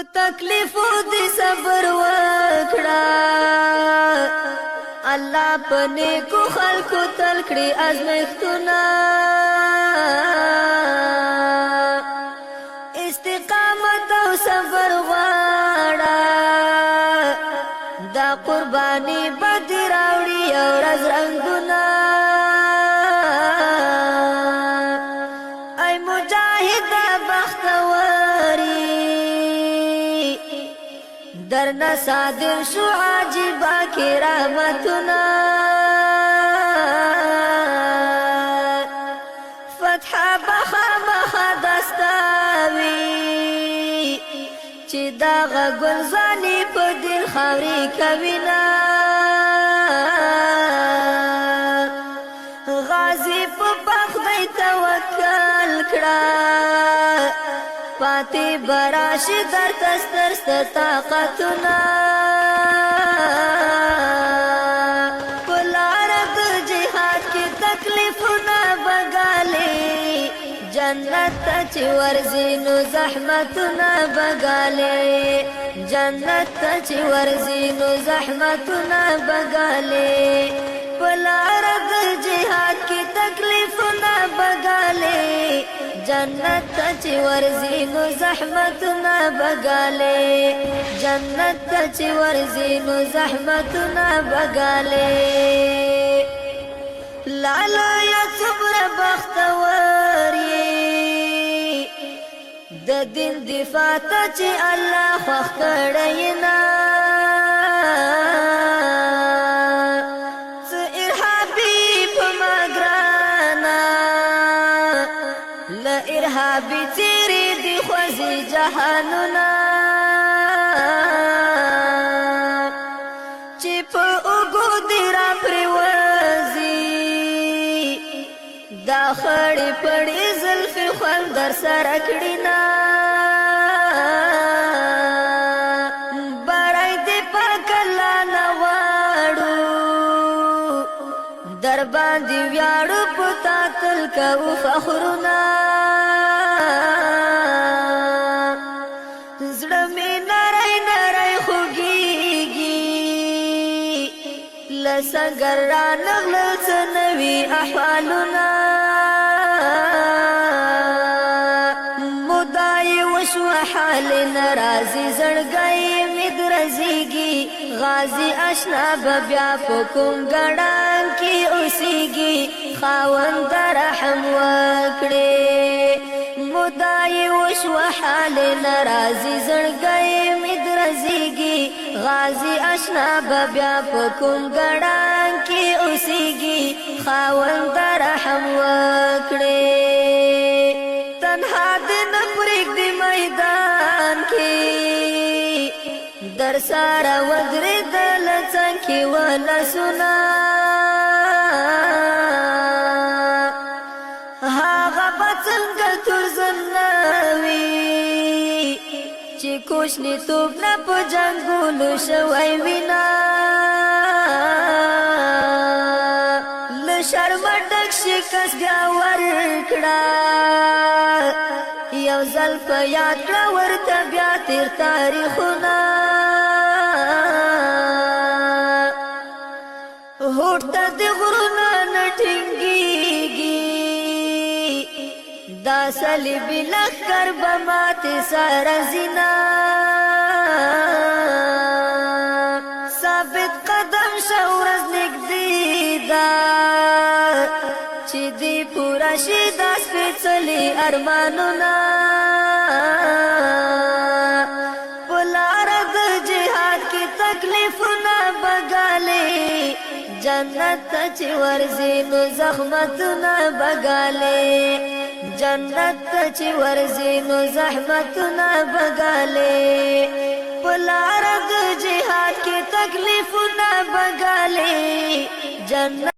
په تکلیفو دې صبر وکړه الله په نیکو خلکو تل کړي ازمېښتونه استقامت او صبر غواړه دا قرباني به دې راوړي یو ورځ رنګونه ای مجاهد بختوري درنا صادر شو عجیبا کرامتنا فتح بخامخ دستاوی چی داغ گلزانی پا دل خوری کوینا غازی پا بخدی توکل کرا پاتی براشی در تسترست طاقتنا پلارد جہاد کی تکلیفنا بگالی جنت چی ورزینو زحمتنا بگالی جنت چی ورزینو زحمتنا بگالی پلارد جہاد کی تکلیفنا بگالی جنت چی ورزینو زحمتنا بگالی جنت چی ورزینو زحمتنا بگالی لالا یا صبر بختوری د دین دفاع تا چی اللہ خوخ کڑینا ارهابی تیری دی خوزی جهانونا چی پا اگو دی را پریوزی دا خڑی پڑی زلفی خوان در سرکڑینا بڑای دی پاک اللہ نوارو در باندی ویارو پتا تلکو فخرونا لسنگر را نغلل سنوی احوالنا مدائی وشو حال نرازی زرگئی مدرزیگی غازی اشنا ببیا پکم گڑان کی اسیگی خاون در رحم وکڑی مدائی وشو حال نرازی زرگئی مدرزیگی غازی اشنا ببیا پکم گڑان کی اسیگی خاون در رحم وکڑی تنہا دن پریک دی میدان کی در سارا ودری دلچن کی ولسنا هاغا بچنگ ترزنوی چی کوشنی توب نا پا جنگولو شوی وینا لشرم ڈک شکست بیا ورکڑا یو زل پا یاد کڑا ورطا بیا تیر تاریخونا ہوتا دی غرونا نٹنگیگی دا سلیبی لخکر بمات سارزینا ثابت قدم شورز نگدیدا چی دی پورا شیدا سپیچلی ارمانونا پلارد جہاد کی تکلیفنا بگالی جنت چی ورزینو زخمتنا بگالی جنت چی ورزینو زحمتنا بگالی پلارد جہاد کی تکلیفنا بگالی جنت